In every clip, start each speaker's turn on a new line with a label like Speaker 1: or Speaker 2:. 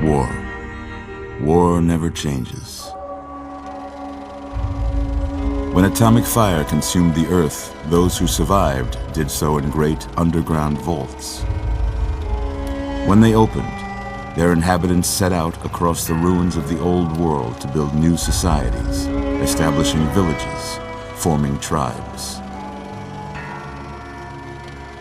Speaker 1: War. War never changes. When atomic fire consumed the Earth, those who survived did so in great underground vaults. When they opened, their inhabitants set out across the ruins of the old world to build new societies, establishing villages, forming tribes.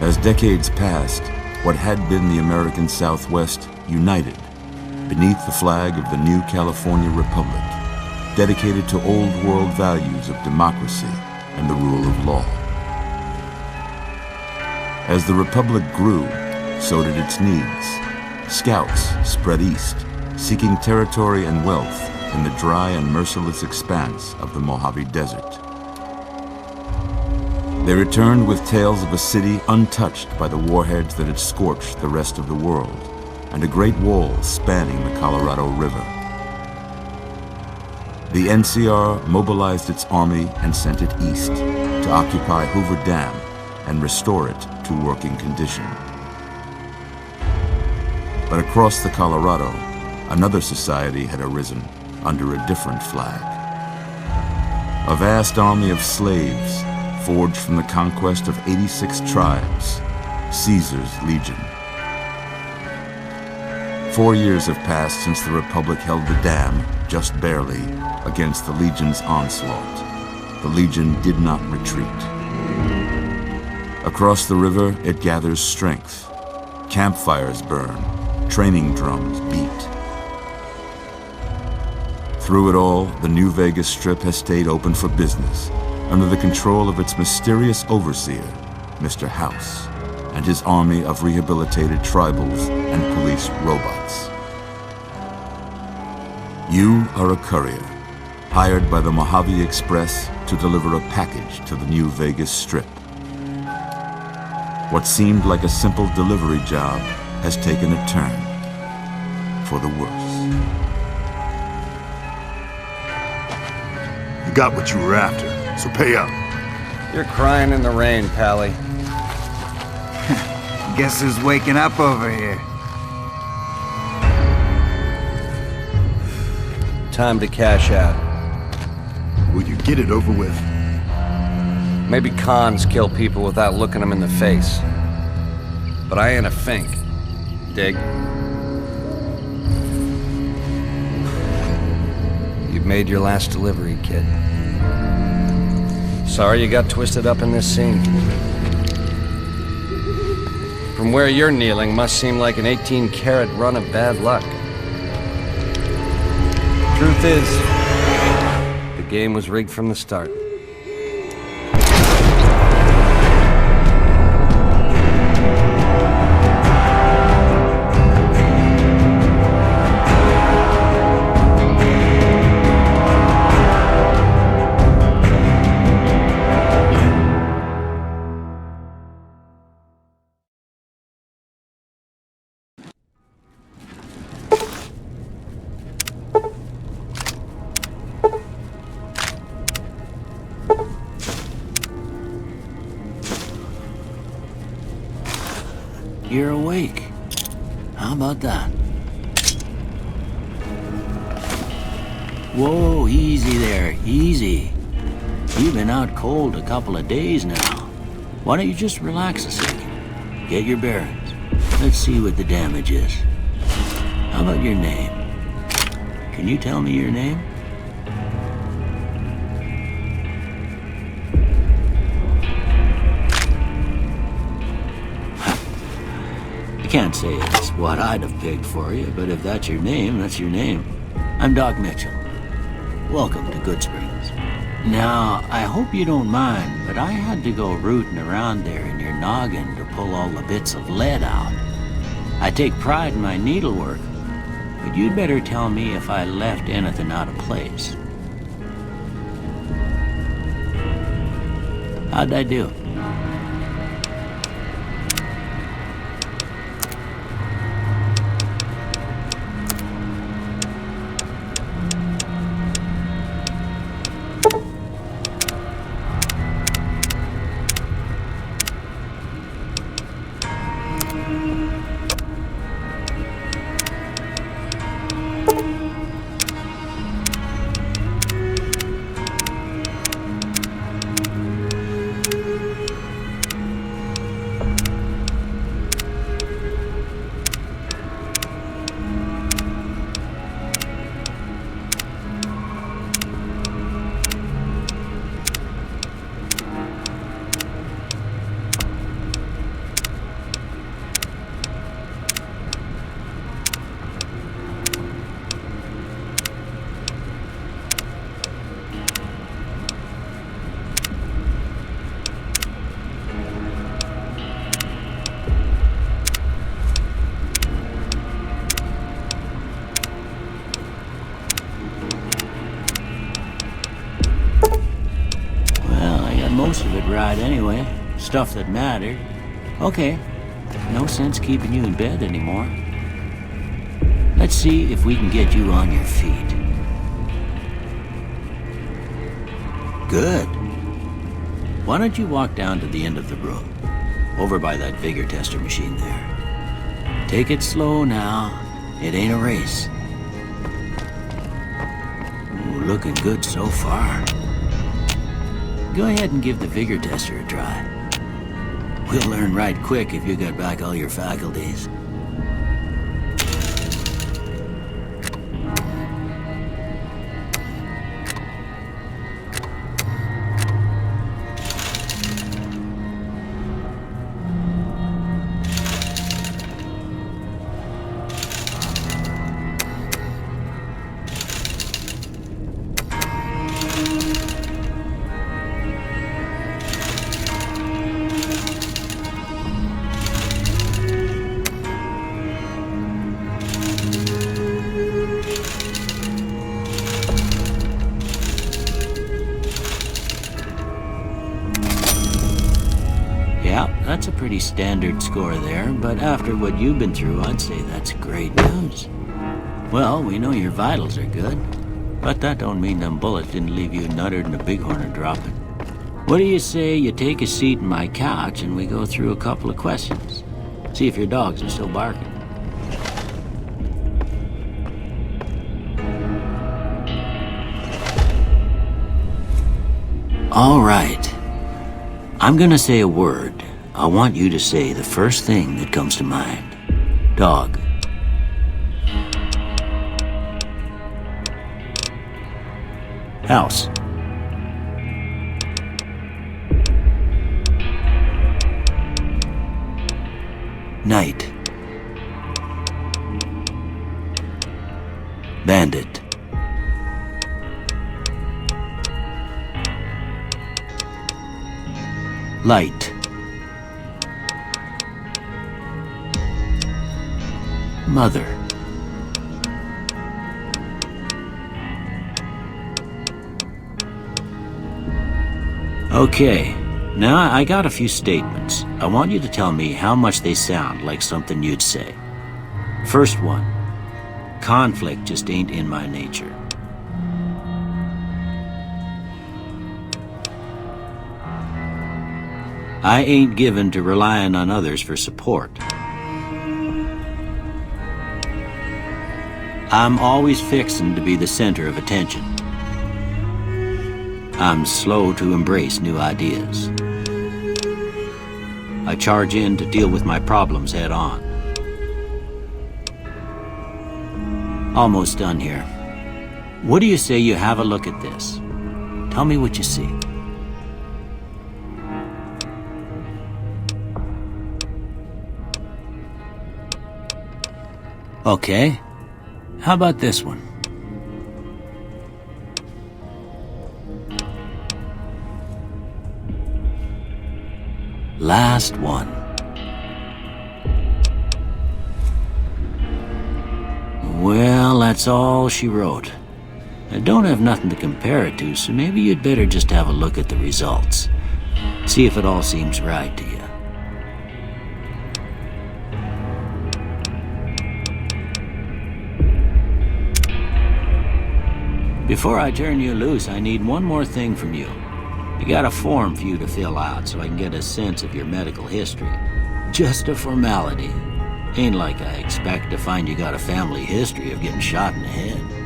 Speaker 1: As decades passed, what had been the American Southwest united beneath the flag of the new California Republic, dedicated to old world values of democracy and the rule of law. As the Republic grew, so did its needs. Scouts spread east, seeking territory and wealth in the dry and merciless expanse of the Mojave Desert. They returned with tales of a city untouched by the warheads that had scorched the rest of the world, and a great wall spanning the Colorado River. The NCR mobilized its army and sent it east to occupy Hoover Dam and restore it to working condition. But across the Colorado, another society had arisen under a different flag. A vast army of slaves forged from the conquest of 86 tribes, Caesar's Legion. 4 years have passed since the Republic held the dam, just barely, against the Legion's onslaught. The Legion did not retreat. Across the river, it gathers strength. Campfires burn, training drums beat. Through it all, the New Vegas Strip has stayed open for business, under the control of its mysterious overseer, Mr. House, and his army of rehabilitated tribals and police robots. You are a courier, hired by the Mojave Express to deliver a package to the New Vegas Strip. What seemed like a simple delivery job has taken a turn for the worse.
Speaker 2: You got what you were after, so pay up.
Speaker 3: You're crying in the rain, Pally.
Speaker 4: Guess who's waking up over here?
Speaker 3: Time to cash out.
Speaker 2: Will you get it over with?
Speaker 3: Maybe cons kill people without looking them in the face. But I ain't a fink. Dig? You've made your last delivery, kid. Sorry you got twisted up in this scene. From where you're kneeling must seem like an 18-carat run of bad luck. Truth is, the game was rigged from the start.
Speaker 5: You're awake. How about that? Whoa, easy there, easy. You've been out cold a couple of days now. Why don't you just relax a second? Get your bearings. Let's see what the damage is. How about your name? Can you tell me your name? Can't say it's what I'd have picked for you, but if that's your name, that's your name. I'm Doc Mitchell. Welcome to Goodsprings. Now, I hope you don't mind, but I had to go rooting around there in your noggin to pull all the bits of lead out. I take pride in my needlework, but you'd better tell me if I left anything out of place. How'd I do? right anyway. Stuff that mattered. Okay, no sense keeping you in bed anymore. Let's see if we can get you on your feet. Good. Why don't you walk down to the end of the room, over by that vigor tester machine there. Take it slow now. It ain't a race. Ooh, looking good so far. Go ahead and give the vigor tester a try. We'll learn right quick if you got back all your faculties. That's a pretty standard score there, but after what you've been through, I'd say that's great news. Well, we know your vitals are good, but that don't mean them bullets didn't leave you nuttered and a bighorn are dropping. What do you say you take a seat in my couch and we go through a couple of questions? See if your dogs are still barking. All right. I'm gonna say a word. I want you to say the first thing that comes to mind. Dog. House. Night. Bandit. Light. Mother. Okay, now I got a few statements. I want you to tell me how much they sound like something you'd say. First one, conflict just ain't in my nature. I ain't given to relying on others for support. I'm always fixin' to be the center of attention. I'm slow to embrace new ideas. I charge in to deal with my problems head on. Almost done here. What do you say you have a look at this? Tell me what you see. Okay. How about this one? Last one. Well, that's all she wrote. I don't have nothing to compare it to, so maybe you'd better just have a look at the results. See if it all seems right to you. Before I turn you loose, I need one more thing from you. I got a form for you to fill out so I can get a sense of your medical history. Just a formality. Ain't like I expect to find you got a family history of getting shot in the head.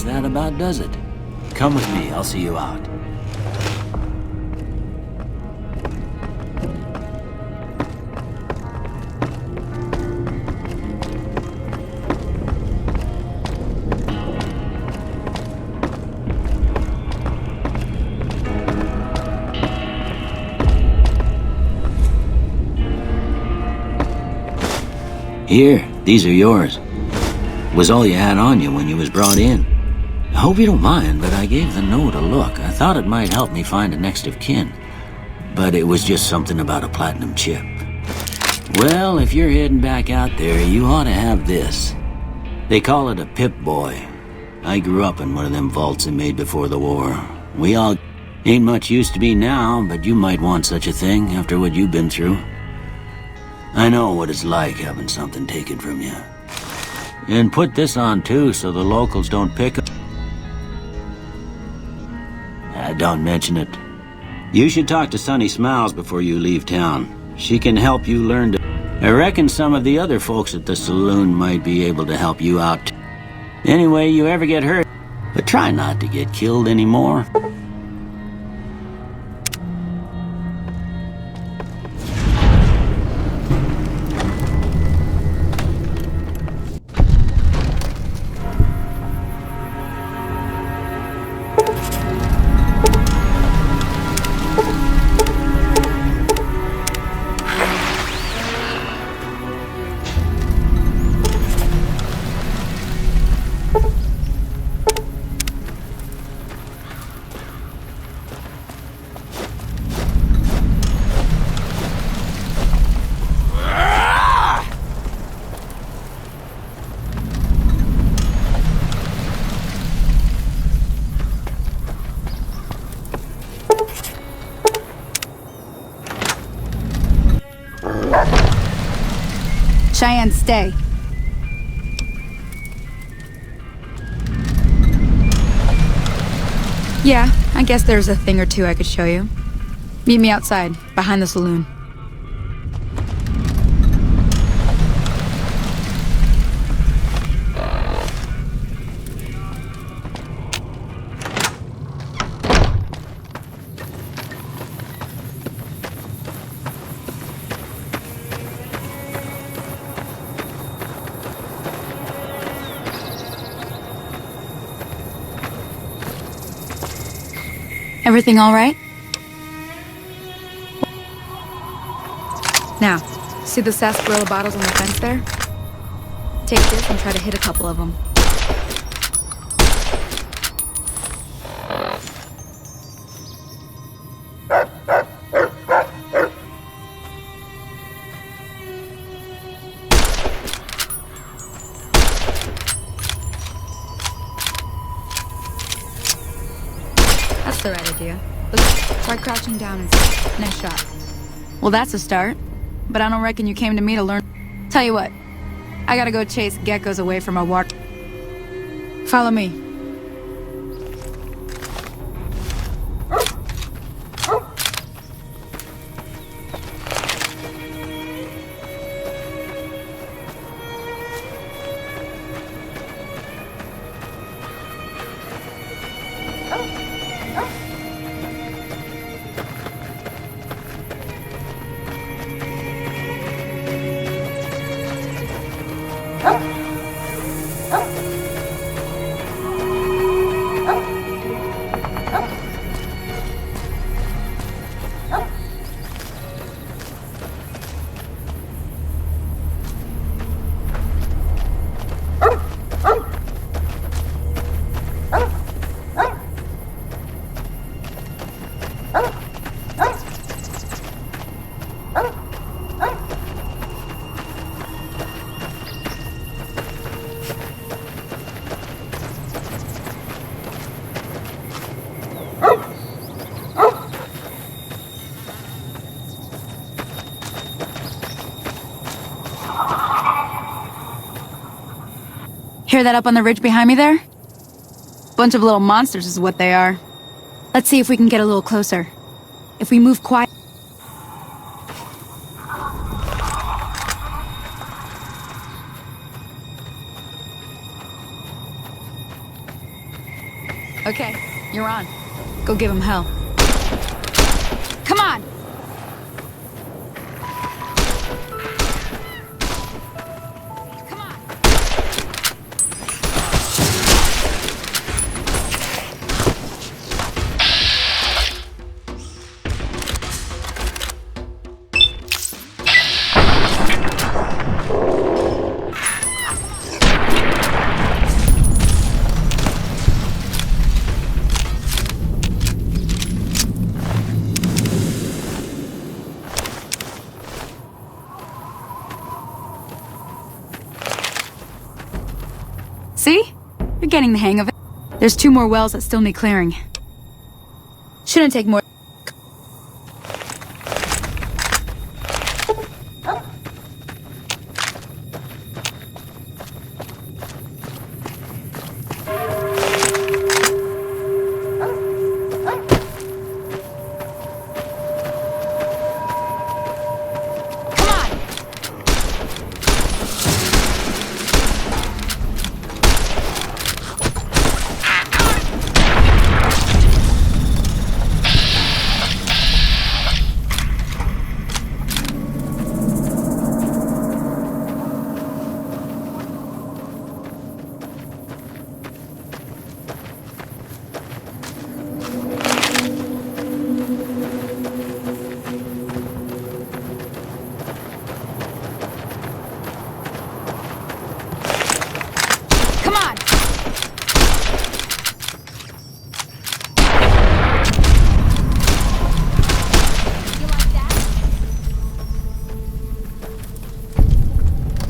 Speaker 5: guess that about does it. Come with me, I'll see you out. Here, these are yours. Was all you had on you when you was brought in. I hope you don't mind, but I gave the note a look. I thought it might help me find a next of kin. But it was just something about a platinum chip. Well, if you're heading back out there, you ought to have this. They call it a Pip-Boy. I grew up in one of them vaults they made before the war. We all ain't much use to me now, but you might want such a thing after what you've been through. I know what it's like having something taken from you. And put this on too, so the locals don't pick up. Don't mention it. You should talk to Sunny Smiles before you leave town. She can help you learn to... I reckon some of the other folks at the saloon might be able to help you out. Anyway, you ever get hurt, but try not to get killed anymore.
Speaker 6: Cheyenne, stay. Yeah, I guess there's a thing or two I could show you. Meet me outside, behind the saloon. Everything all right? Now, see the sarsaparilla bottles on the fence there? Take this and try to hit a couple of them. That's the right idea. Let's try crouching down and see. Nice shot. Well, that's a start. But I don't reckon you came to me to learn. Tell you what, I gotta go chase geckos away from our water. Follow me. Hear that up on the ridge behind me there? Bunch of little monsters is what they are. Let's see if we can get a little closer. If we move quiet... Okay, you're on. Go give him hell. Come on! Come on! See? You're getting the hang of it. There's 2 more wells that still need clearing. Shouldn't take more.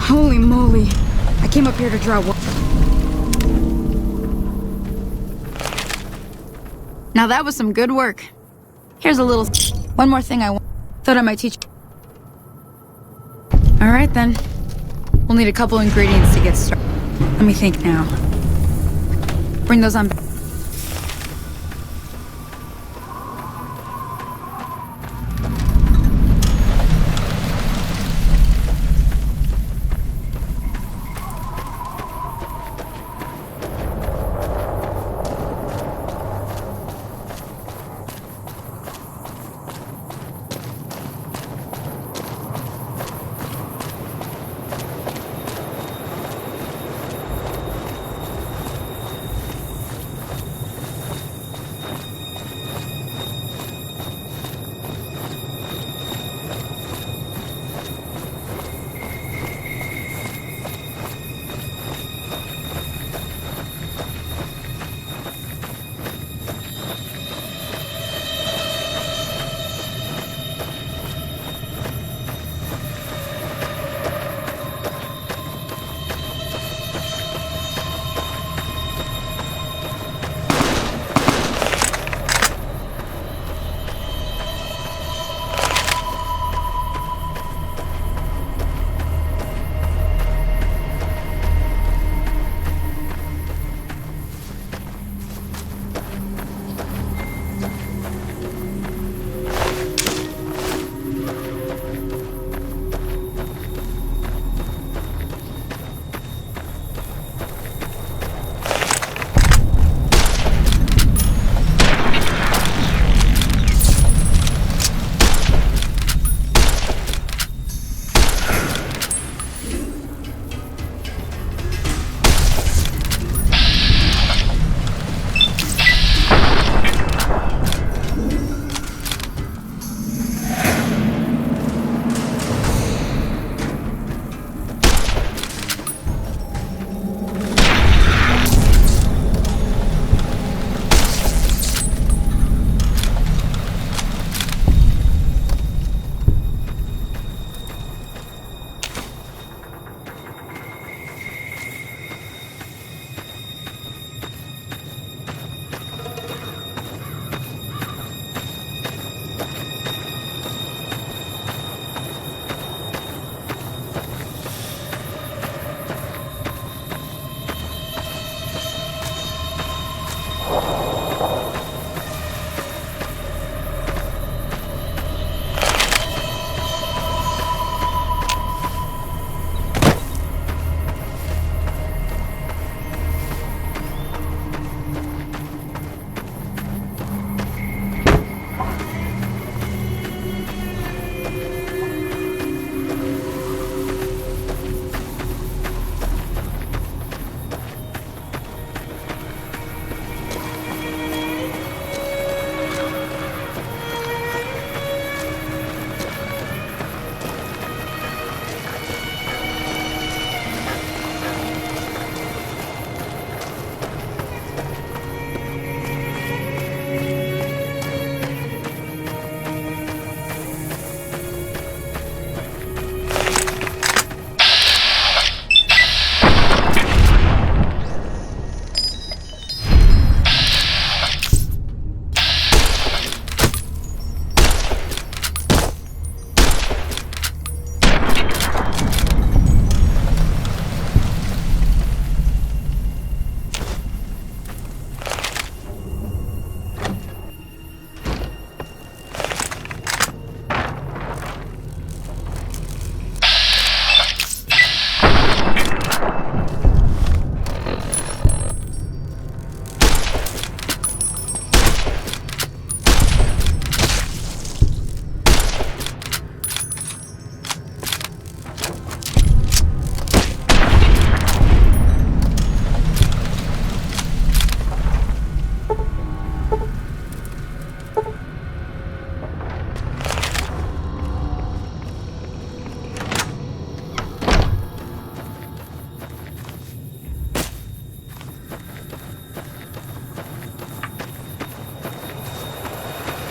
Speaker 6: Holy moly. I came up here to draw one. Now that was some good work. Here's a little... One more thing I thought I might teach you. Alright then. We'll need a couple ingredients to get started. Let me think now. Bring those on.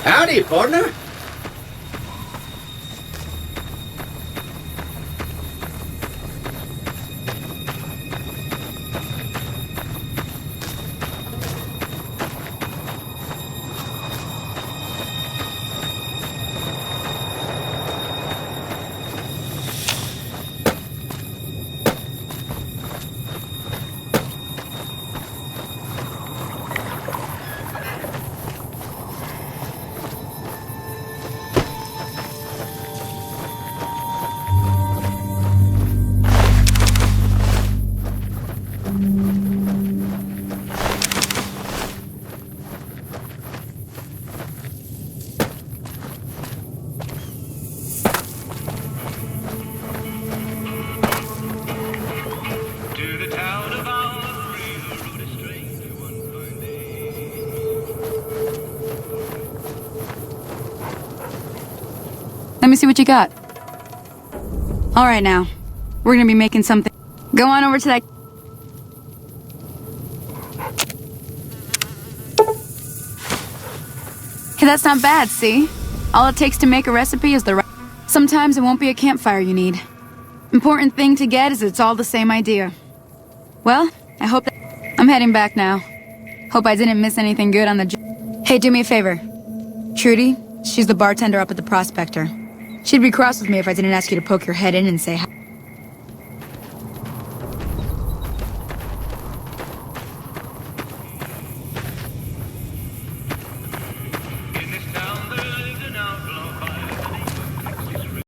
Speaker 5: Howdy, partner.
Speaker 6: Let me see what you got. All right, now. We're gonna be making something. Go on over to that... Hey, that's not bad, see? All it takes to make a recipe is the right... Sometimes it won't be a campfire you need. Important thing to get is it's all the same idea. Well, I hope that... I'm heading back now. Hope I didn't miss anything good on the... Hey, do me a favor. Trudy, she's the bartender up at the Prospector. She'd be cross with me if I didn't ask you to poke your head in and say hi.